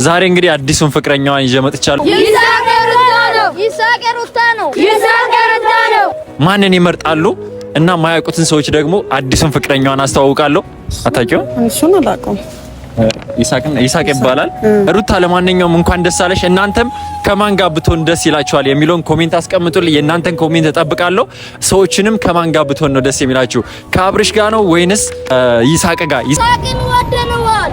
ዛሬ እንግዲህ አዲሱን ፍቅረኛዋን ይዤ መጥቻለሁ። ይሳቀሩታለው ማንን ይመርጣሉ? እና ማያውቁትን ሰዎች ደግሞ አዲሱን ፍቅረኛዋን አስተዋውቃለሁ። አታውቂው? እሱን አላውቀውም። ይሳቅ ይባላል። ሩታ ለማንኛውም እንኳን ደስ አለሽ። እናንተም ከማን ጋር ብትሆን ደስ ይላችኋል የሚለውን ኮሜንት አስቀምጡልኝ። የእናንተን ኮሜንት እጠብቃለሁ። ሰዎችንም ከማን ጋር ብትሆን ነው ደስ የሚላችሁ? ከአብርሽ ጋር ነው ወይንስ ይሳቅ ጋር? ይሳቅን ወደነዋል።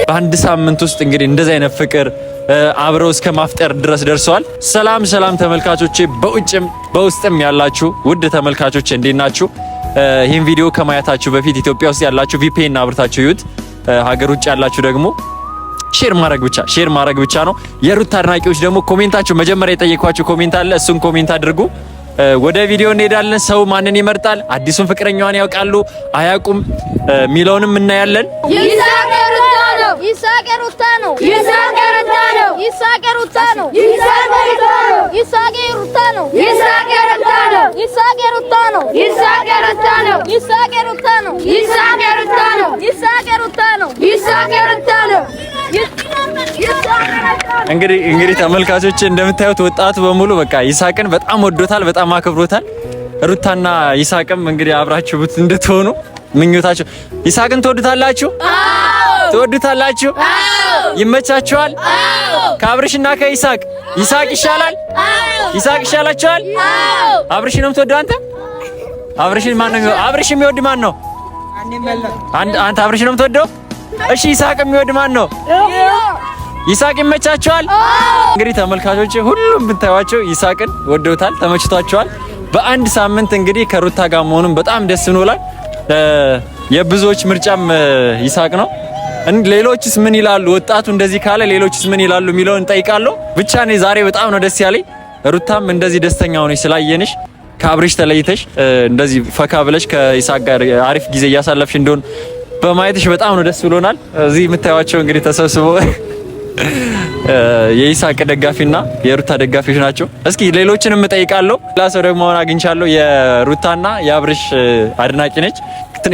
በአንድ ሳምንት ውስጥ እንግዲህ እንደዚህ አይነት ፍቅር አብረው እስከ ማፍጠር ድረስ ደርሰዋል። ሰላም ተመልካቾቼ፣ በውጭም በውስጥም ያላችሁ ውድ ተመልካቾቼ እንዴት ናችሁ? ይህን ቪዲዮ ከማየታችሁ በፊት ኢትዮጵያ ውስጥ ያላችሁ VPN አብርታችሁ ይዩት። ሀገር ውጭ ያላችሁ ደግሞ ሼር ማድረግ ብቻ ነው። የሩታ አድናቂዎች ደግሞ ኮሜንታችሁ መጀመሪያ የጠየኳችሁ ኮሜንት አለ፣ እሱን ኮሜንት አድርጉ። ወደ ቪዲዮ እንሄዳለን። ሰው ማንን ይመርጣል? አዲሱን ፍቅረኛዋን ያውቃሉ አያውቁም ሚለውንም እናያለን። እንግዲህ ተመልካቾች እንደምታዩት ወጣቱ በሙሉ በቃ ይሳቅን በጣም ወዶታል፣ በጣም አክብሮታል። ሩታና ይሳቅም እንግዲህ አብራችሁ እንድትሆኑ ምኞታችሁ። ይሳቅን ትወዱታላችሁ? አዎ። ትወዱታላችሁ? አዎ። ይመቻችኋል? አዎ። ከአብርሽና ከይሳቅ ይሳቅ ይሻላል? አዎ። ይሳቅ ይሻላችኋል? አዎ። አብርሽ ነው የምትወደው አንተ? አብርሽን ማን ነው? አብርሽ የሚወድ ማን ነው? አንተ አብርሽ ነው የምትወደው? እሺ ይሳቅ የሚወድ ማን ነው? ይሳቅ ይመቻችኋል? እንግዲህ ተመልካቾች ሁሉም ብታዩዋቸው ይሳቅን ወደውታል፣ ተመችቷቸዋል። በአንድ ሳምንት እንግዲህ ከሩታ ጋር መሆኑን በጣም ደስ ብሎናል። የብዙዎች ምርጫም ይሳቅ ነው። ሌሎችስ ምን ይላሉ? ወጣቱ እንደዚህ ካለ ሌሎችስ ምን ይላሉ የሚለውን እንጠይቃለሁ። ብቻ እኔ ዛሬ በጣም ነው ደስ ያለኝ። ሩታም እንደዚህ ደስተኛ ሆነሽ ስላየንሽ ከአብርሽ ተለይተሽ እንደዚህ ፈካ ብለሽ ከይሳቅ ጋር አሪፍ ጊዜ እያሳለፍሽ እንደሆነ በማየትሽ በጣም ነው ደስ ብሎናል። እዚህ የምታዩዋቸው እንግዲህ ተሰብስበው የይሳቅ ደጋፊና የሩታ ደጋፊዎች ናቸው። እስኪ ሌሎችንም እጠይቃለሁ። ሌላ ሰው ደግሞ አግኝቻለሁ። የሩታና የአብርሽ አድናቂ ነች።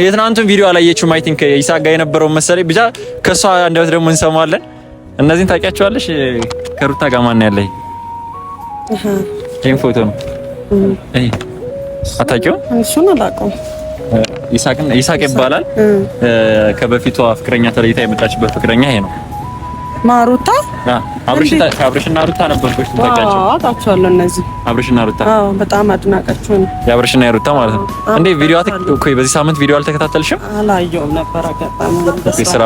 የትናንቱን ቪዲዮ አላየችውም። አይ ቲንክ ይሳቅ ጋር የነበረው መሰለኝ። ብቻ ከሷ አንደበት ደግሞ እንሰማለን። እነዚህን ታውቂያቸዋለሽ? ከሩታ ጋር ማን ያለ? ይሄን ፎቶ ነው። አታውቂውም? እሱን አላውቀውም። ይሳቅ ይባላል። ከበፊቷ ፍቅረኛ ተለይታ የመጣችበት ፍቅረኛ ይሄ ነው። ማሩታ አብርሽና ሩታ ነበርኩሽ። ታውቂያቸው? አዎ ታውቃቸዋለሁ። እነዚህ አብርሽና ሩታ በጣም አድናቃቸው ነው። የአብርሽና የሩታ ማለት ነው። እንዴ ቪዲዮ እኮ በዚህ ሳምንት ቪዲዮ አልተከታተልሽም? አላየሁም ነበር አጋጣሚ። በስራ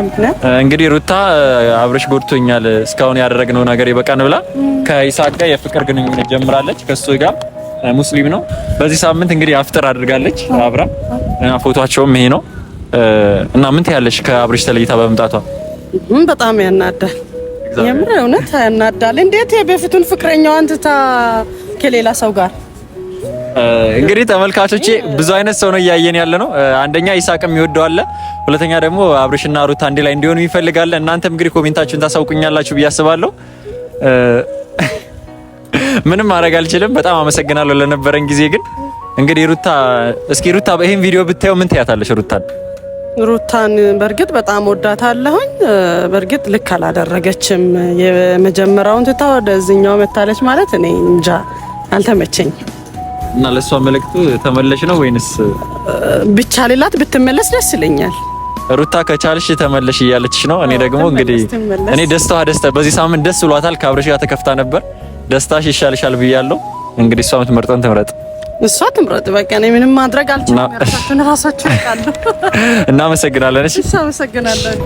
ምክንያት እንግዲህ ሩታ አብርሽ ጎድቶኛል፣ እስካሁን ያደረግነው ነገር ይበቃን ብላ ከይሳቅ ጋር የፍቅር ግንኙነት ጀምራለች። ከሱ ጋር ሙስሊም ነው። በዚህ ሳምንት እንግዲህ አፍጥር አድርጋለች አብራ እና ፎቶአቸውም ይሄ ነው። እና ምን ትያለሽ ከአብርሽ ተለይታ በመምጣቷ? በጣም ያናዳል። የምር እውነት ያናዳል። እንዴት የበፊቱን ፍቅረኛዋን ትታ ከሌላ ሰው ጋር? እንግዲህ ተመልካቾቼ ብዙ አይነት ሰው ነው እያየን ያለ ነው። አንደኛ ይሳቅም ይወደዋል፣ ሁለተኛ ደግሞ አብርሽና ሩታ አንድ ላይ እንዲሆኑ ይፈልጋል። እናንተም እንግዲህ ኮሜንታችሁን ታሳውቁኛላችሁ ብዬ አስባለሁ። ምንም ማድረግ አልችልም። በጣም አመሰግናለሁ ለነበረን ጊዜ። ግን እንግዲህ ሩታ እስኪ ሩታ ይሄን ቪዲዮ ብታዩ ምን ትያታለሽ? ሩታን በርግጥ በጣም ወዳታለሁኝ። በርግጥ ልክ አላደረገችም። የመጀመሪያውን ትታ ወደዚህኛው መታለች ማለት እኔ እንጃ አልተመቸኝ። እና ለሷ መልእክቱ ተመለሽ ነው ወይንስ ብቻ ሌላት ብትመለስ ደስ ይለኛል። ሩታ ከቻልሽ ተመለሽ እያለችሽ ነው። እኔ ደግሞ እንግዲህ እኔ ደስታዋ በዚህ ሳምንት ደስ ብሏታል። ከአብርሽ ጋር ተከፍታ ነበር። ደስታሽ ይሻልሻል ብያለሁ። እንግዲህ እሷ የምትመርጠውን ትምረጥ። እሷ ትምረጥ። በቃ እኔ ምንም ማድረግ አልችልም። ያራሳችሁን ራሳችሁ ይቃሉ። እናመሰግናለን። እሺ እናመሰግናለን።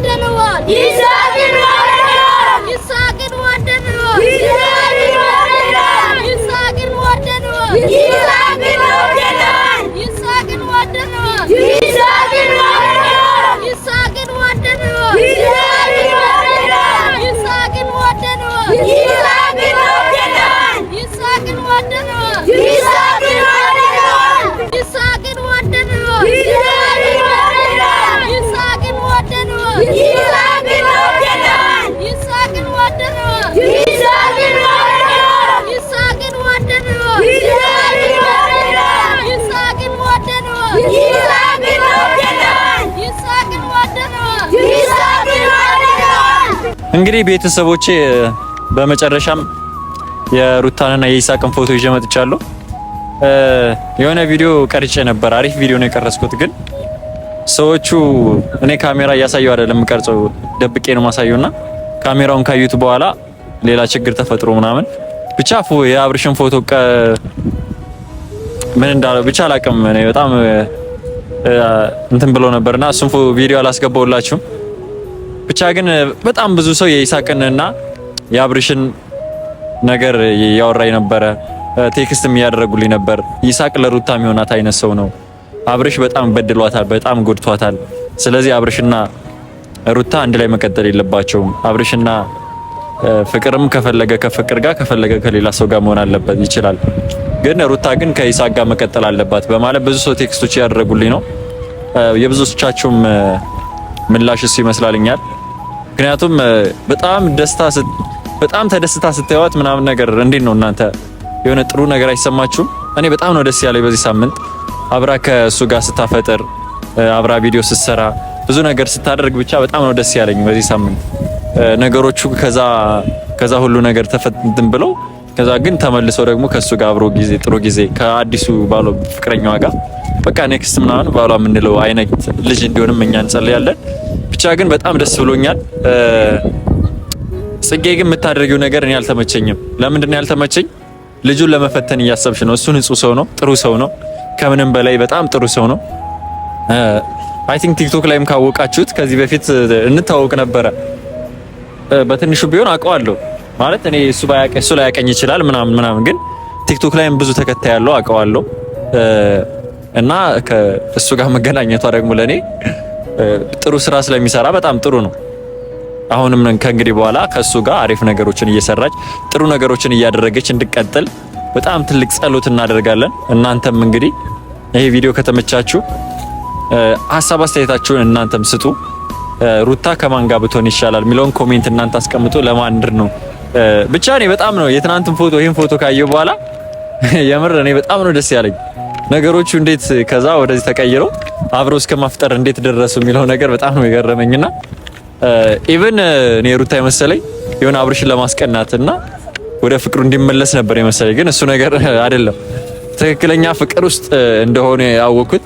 He's እንግዲህ ቤተሰቦቼ በመጨረሻም የሩታንና የይሳቅን ፎቶ ይዤ መጥቻለሁ። የሆነ ቪዲዮ ቀርጬ ነበር። አሪፍ ቪዲዮ ነው የቀረጽኩት፣ ግን ሰዎቹ እኔ ካሜራ እያሳየው አይደለም ቀርጸው ደብቄ ነው ማሳየውና ካሜራውን ካዩት በኋላ ሌላ ችግር ተፈጥሮ ምናምን ብቻ የአብርሽን ፎቶ ምን እንዳለው ብቻ አላውቅም። እኔ በጣም እንትን ብሎ ነበርና እሱን ቪዲዮ አላስገባውላችሁም። ብቻ ግን በጣም ብዙ ሰው የይሳቅንና የአብርሽን ነገር ያወራኝ ነበረ። ቴክስትም ያደረጉልኝ ነበር። ይሳቅ ለሩታ የሚሆናት አይነት ሰው ነው። አብርሽ በጣም በድሏታል፣ በጣም ጎድቷታል። ስለዚህ አብርሽና ሩታ አንድ ላይ መቀጠል የለባቸውም። አብርሽና ፍቅርም ከፈለገ ከፍቅር ጋር ከፈለገ ከሌላ ሰው ጋር መሆን አለበት ይችላል። ግን ሩታ ግን ከይሳቅ ጋር መቀጠል አለባት በማለት ብዙ ሰው ቴክስቶች ያደረጉልኝ ነው። የብዙዎቻችሁም ምላሽ እሱ ይመስላልኛል። ምክንያቱም በጣም ተደስታ ስትያዋት ምናምን ነገር እንዴት ነው እናንተ የሆነ ጥሩ ነገር አይሰማችሁም? እኔ በጣም ነው ደስ ያለኝ በዚህ ሳምንት አብራ ከእሱ ጋር ስታፈጥር፣ አብራ ቪዲዮ ስትሰራ፣ ብዙ ነገር ስታደርግ ብቻ በጣም ነው ደስ ያለኝ በዚህ ሳምንት። ነገሮቹ ከዛ ሁሉ ነገር ተፈትንትን ብለው ከዛ ግን ተመልሰው ደግሞ ከሱ ጋር አብሮ ጥሩ ጊዜ ከአዲሱ ባሏ ፍቅረኛዋ ጋር በቃ ኔክስት ምናምን ባሏ የምንለው አይነት ልጅ እንዲሆንም እኛ እንጸልያለን። ብቻ ግን በጣም ደስ ብሎኛል። ጽጌ ግን የምታደርጊው ነገር እኔ አልተመቸኝም። ለምንድን ነው ያልተመቸኝ? ልጁን ለመፈተን እያሰብሽ ነው። እሱ ንጹህ ሰው ነው፣ ጥሩ ሰው ነው፣ ከምንም በላይ በጣም ጥሩ ሰው ነው። አይ ቲንክ ቲክቶክ ላይም ካወቃችሁት ከዚህ በፊት እንታወቅ ነበረ። በትንሹ ቢሆን አውቀዋለሁ ማለት እኔ እሱ ላይ ያቀኝ ይችላል ምናምን፣ ግን ቲክቶክ ላይም ብዙ ተከታይ ያለው አውቀዋለሁ። እና ከእሱ ጋር መገናኘቷ ደግሞ ለኔ ጥሩ ስራ ስለሚሰራ በጣም ጥሩ ነው። አሁንም ከእንግዲህ በኋላ ከሱ ጋር አሪፍ ነገሮችን እየሰራች ጥሩ ነገሮችን እያደረገች እንድቀጥል በጣም ትልቅ ጸሎት እናደርጋለን። እናንተም እንግዲህ ይሄ ቪዲዮ ከተመቻችሁ ሀሳብ አስተያየታችሁን እናንተም ስጡ። ሩታ ከማን ጋር ብትሆን ይሻላል የሚለውን ኮሜንት እናንተ አስቀምጡ። ለማንድር ነው ብቻ እኔ በጣም ነው የትናንትን ፎቶ ይሄን ፎቶ ካየሁ በኋላ የምር እኔ በጣም ነው ደስ ያለኝ ነገሮቹ እንዴት ከዛ ወደዚህ ተቀይረው አብሮ እስከ ማፍጠር እንዴት ደረሱ የሚለው ነገር በጣም ነው የገረመኝና ኢቭን እኔ ሩታ የመሰለኝ የሆነ አብርሽን ለማስቀናትና ወደ ፍቅሩ እንዲመለስ ነበር የመሰለኝ፣ ግን እሱ ነገር አይደለም። ትክክለኛ ፍቅር ውስጥ እንደሆነ ያወኩት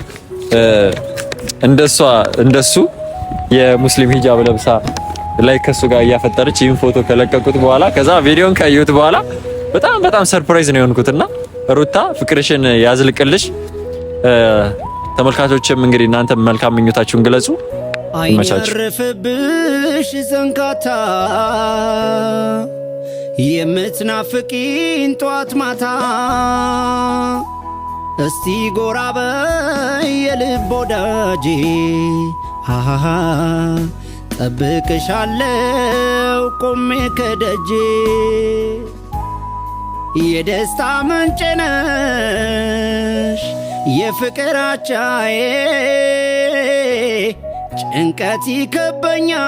እንደሱ የሙስሊም ሂጃብ ለብሳ ላይ ከሱ ጋር እያፈጠረች ይህን ፎቶ ከለቀቁት በኋላ ከዛ ቪዲዮን ካየሁት በኋላ በጣም ሰርፕራይዝ ነው የሆንኩትና ሩታ ፍቅርሽን ያዝልቅልሽ። ተመልካቾችም እንግዲህ እናንተ መልካም ምኞታችሁን ግለጹ። አይነርፍብሽ ዘንጋታ የምትናፍቂን ጧት ማታ እስቲ ጎራ በይ የልብ ወዳጄ ጠብቅሻለው ቆሜ ከደጄ የደስታ ምንጭ ነሽ የፍቅር አቻዬ ጭንቀት ይከበኛል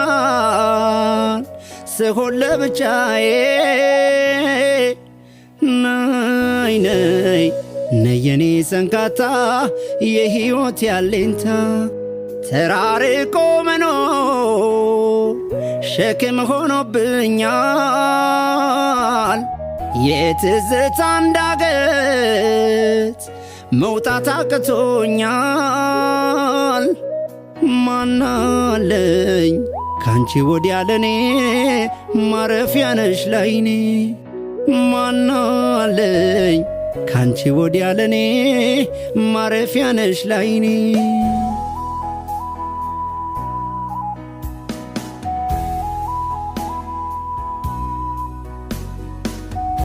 ስሆን ለብቻዬ ነይ የኔ ሰንካታ የሕይወት ያለኝታ ተራርቆ መኖር ሸክም ሆኖብኛል የትዝታ እንዳገት መውጣት አቅቶኛል ማናለኝ ካንቺ ወዲያ ለኔ ማረፊያ ነሽ ላይኔ ማናለኝ ካንቺ ወዲያ ለኔ ማረፊያ ነሽ ላይኔ